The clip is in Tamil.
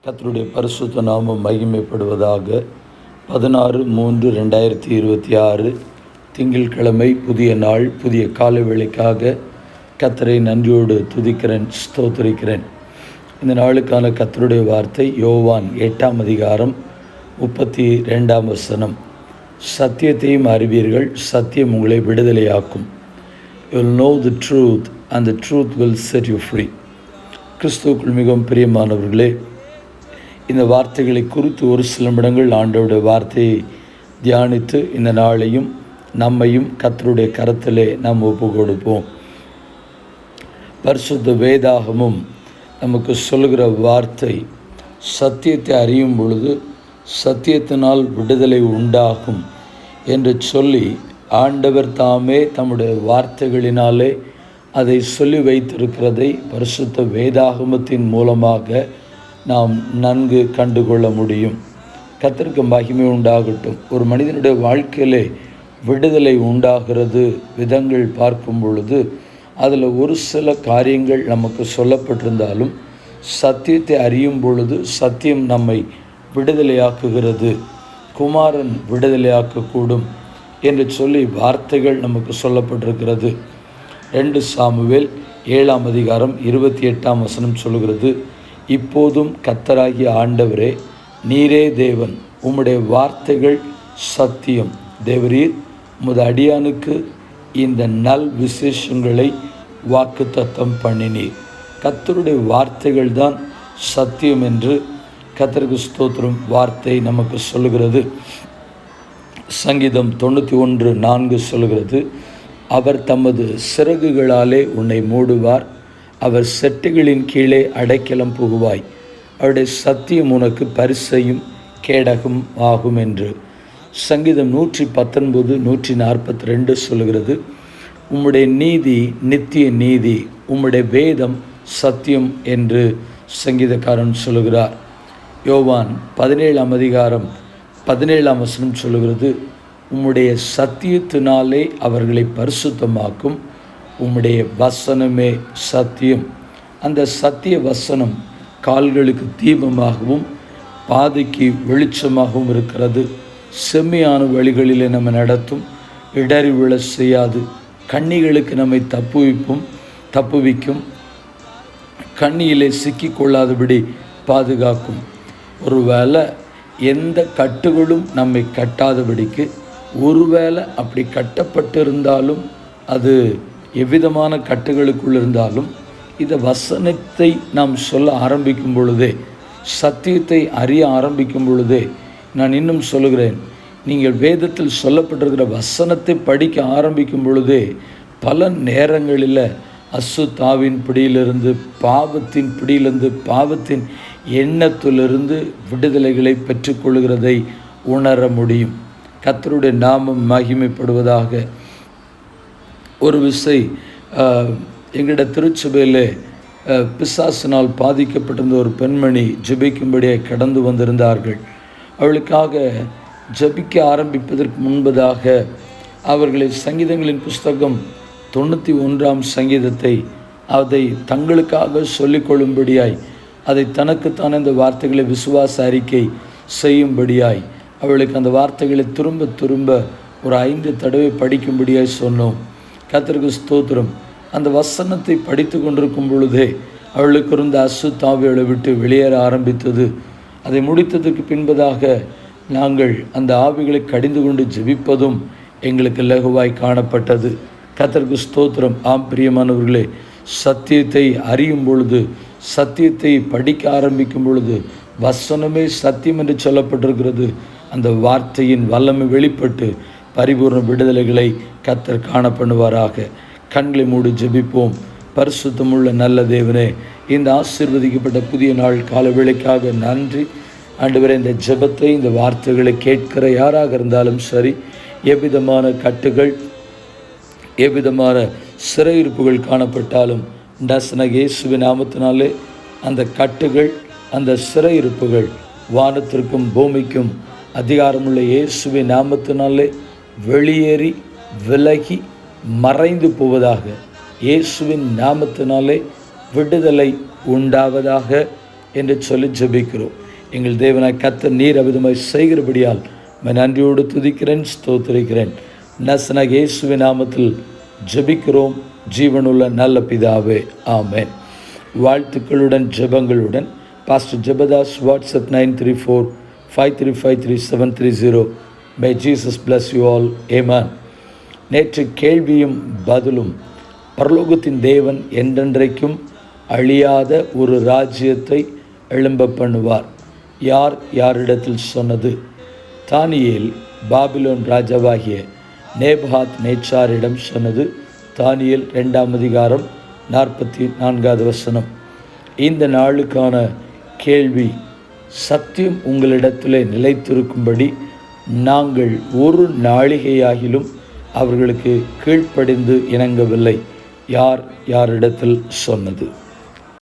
கர்த்தருடைய பரிசுத்த நாமம் மகிமைப்படுவதாக. 16/3/2026 திங்கட்கிழமை, புதிய நாள், புதிய காலை வேளைக்காக கர்த்தரை நன்றியோடு துதிக்கிறேன், ஸ்தோத்திரிக்கிறேன். இந்த நாளுக்கான கர்த்தருடைய வார்த்தை யோவான் 8:32. சத்தியத்தையும் அறிவீர்கள், சத்தியம் உங்களை விடுதலையாக்கும். You will know the truth and the truth will set you free. கிறிஸ்துவுக்குள் மிகவும் பிரியமானவர்களே, இந்த வார்த்தைகளை குறித்து ஒரு சில நிமிடங்கள் ஆண்டவருடைய வார்த்தையை தியானித்து இந்த நாளையும் நம்மையும் கர்த்தருடைய கரத்திலே நாம் ஒப்பு கொடுப்போம். பரிசுத்த வேதாகமும் நமக்கு சொல்கிற வார்த்தை, சத்தியத்தை அறியும் பொழுது சத்தியத்தினால் விடுதலை உண்டாகும் என்று சொல்லி ஆண்டவர் தாமே தம்முடைய வார்த்தைகளினாலே அதை சொல்லி வைத்திருக்கிறதை பரிசுத்த வேதாகமத்தின் மூலமாக நாம் நன்கு கண்டுகொள்ள முடியும். கர்த்தருக்கு மகிமை உண்டாகட்டும். ஒரு மனிதனுடைய வாழ்க்கையிலே விடுதலை உண்டாகிறது விதங்கள் பார்க்கும் பொழுது அதில் ஒரு சில காரியங்கள் நமக்கு சொல்லப்பட்டிருந்தாலும், சத்தியத்தை அறியும் பொழுது சத்தியம் நம்மை விடுதலையாக்குகிறது, குமாரன் விடுதலையாக்கக்கூடும் என்று சொல்லி வார்த்தைகள் நமக்கு சொல்லப்பட்டிருக்கிறது. 2 சாமுவேல் 7:28 சொல்கிறது, இப்போதும் கர்த்தராகிய ஆண்டவரே, நீரே தேவன், உம்முடைய வார்த்தைகள் சத்தியம். தேவரீர் உமது அடியானுக்கு இந்த நல் விசேஷங்களை வாக்குத்தத்தம் பண்ணினீர். கர்த்தருடைய வார்த்தைகள் தான் சத்தியம் என்று கர்த்தருக்கு ஸ்தோத்திரம் வார்த்தை நமக்கு சொல்லுகிறது. சங்கீதம் 91:4 சொல்கிறது, அவர் தமது சிறகுகளாலே உன்னை மூடுவார், அவர் செட்டுகளின் கீழே அடைக்கலம் புகுவாய், அவருடைய சத்தியம் உனக்கு பரிசையும் கேடகம் ஆகும் என்று. சங்கீதம் 119:142 சொல்கிறது, உம்முடைய நீதி நித்திய நீதி, உம்முடைய வேதம் சத்தியம் என்று சங்கீதக்காரன் சொல்லுகிறார். யோவான் 17:17 சொல்லுகிறது, உம்முடைய சத்தியத்தினாலே அவர்களை பரிசுத்தமாக்கும், உம்முடைய வசனமே சத்தியம். அந்த சத்திய வசனம் கால்களுக்கு தீபமாகவும் பாதைக்கு வெளிச்சமாகவும் இருக்கிறது. செம்மையான வழிகளிலே நம்ம நடத்தும், இடறி விழ செய்யாது, கண்ணிகளுக்கு நம்மை தப்புவிக்கும், கண்ணியிலே சிக்கிக்கொள்ளாதபடி பாதுகாக்கும். ஒருவேளை எந்த கட்டுகளும் நம்மை கட்டாதபடிக்கு, ஒருவேளை அப்படி கட்டப்பட்டிருந்தாலும், அது எவ்விதமான கட்டுகளுக்குள் இருந்தாலும், இந்த வசனத்தை நாம் சொல்ல ஆரம்பிக்கும் பொழுதே, சத்தியத்தை அறிய ஆரம்பிக்கும் பொழுதே, நான் இன்னும் சொல்லுகிறேன், நீங்கள் வேதத்தில் சொல்லப்பட்டிருக்கிற வசனத்தை படிக்க ஆரம்பிக்கும் பொழுதே பல நேரங்களில் அசுத்தாவின் பிடியிலிருந்து, பாவத்தின் பிடியிலிருந்து, பாவத்தின் எண்ணத்திலிருந்து விடுதலைகளை பெற்றுக்கொள்கிறதை உணர முடியும். கர்த்தருடைய நாமம் மகிமைப்படுவதாக. ஒரு விசை எங்களிட திருச்சபையில் பிசாசினால் பாதிக்கப்பட்டிருந்த ஒரு பெண்மணி ஜெபிக்கும்படியாக கடந்து வந்திருந்தார்கள். அவளுக்காக ஜெபிக்க ஆரம்பிப்பதற்கு முன்பதாக அவர்களை சங்கீதங்களின் புஸ்தகம் 91 சங்கீதத்தை அதை தங்களுக்காக சொல்லிக்கொள்ளும்படியாய், அதை தனக்குத்தான இந்த வார்த்தைகளை விசுவாச அறிக்கை செய்யும்படியாய் அவளுக்கு அந்த வார்த்தைகளை திரும்ப திரும்ப ஒரு 5 தடவை படிக்கும்படியாய் சொன்னோம். கர்த்தருக்கு ஸ்தோத்திரம். அந்த வசனத்தை படித்து கொண்டிருக்கும் பொழுதே அவளுக்கு இருந்த அசுத்தாவி அவளை விட்டு வெளியேற ஆரம்பித்தது. அதை முடித்ததற்கு பின்பதாக நாங்கள் அந்த ஆவிகளை கடிந்து கொண்டு ஜெபிப்பதும் எங்களுக்கு லகுவாய் காணப்பட்டது. கர்த்தருக்கு ஸ்தோத்திரம். ஆம் பிரியமானவர்களே, சத்தியத்தை அறியும் பொழுது, சத்தியத்தை படிக்க ஆரம்பிக்கும் பொழுது, வசனமே சத்தியம் என்று சொல்லப்பட்டிருக்கிறது. அந்த வார்த்தையின் வல்லமை வெளிப்பட்டு பரிபூர்ண விடுதலைகளை கர்த்தர் காண பண்ணுவாராக. கண்களை மூடி ஜெபிப்போம். பரிசுத்தமுள்ள நல்ல தேவனே, இந்த ஆசீர்வதிக்கப்பட்ட புதிய நாள் கால வேளைக்காக நன்றி ஆண்டவரே. இந்த ஜெபத்தை, இந்த வார்த்தைகளை கேட்கிற யாராக இருந்தாலும் சரி, எவ்விதமான கட்டுகள், எவ்விதமான சிறையிருப்புகள் காணப்பட்டாலும் டஸ்னக இயேசுவின் நாமத்தினாலே அந்த கட்டுகள், அந்த சிறையிருப்புகள் வானத்திற்கும் பூமிக்கும் அதிகாரமுள்ள இயேசுவின் நாமத்தினாலே வெளியேறி விலகி மறைந்து போவதாக. இயேசுவின் நாமத்தினாலே விடுதலை உண்டாவதாக. என்று சொல்லி ஜெபிக்கிறோம். எங்கள் தேவனாய் கர்த்தர் நீர் அவிதமாய் செய்கிறபடியால் நன்றியோடு துதிக்கிறேன், ஸ்தோத்திரிக்கிறேன். நசனாகிய இயேசுவின் நாமத்தில் ஜெபிக்கிறோம் ஜீவனுள்ள நல்ல பிதாவே, ஆமென். வாழ்த்துக்களுடன் ஜெபங்களுடன் pastor Jebadas. WhatsApp 9345353730. May Jesus bless you all, amen. நேற்று கேள்வியும் பதிலும். பரலோகத்தின் தேவன் என்றென்றைக்கும் அழியாத ஒரு ராஜ்யத்தை எழும்ப பண்ணுவார். யார் யாரிடத்தில் சொன்னது? தானியேல் பாபிலோன் ராஜாவாகிய நேபுகாத் நேச்சாரிடம் சொன்னது. தானியேல் 2ஆம் அதிகாரம் 44வது வசனம். இந்த நாளுக்கான கேள்வி: சத்தியம் உங்களிடத்திலே நிலைத்திருக்கும்படி நாங்கள் ஒரு நாழிகையாகிலும் அவர்களுக்கு கீழ்ப்படிந்து இணங்கவில்லை. யார் யாரிடத்தில் சொன்னது?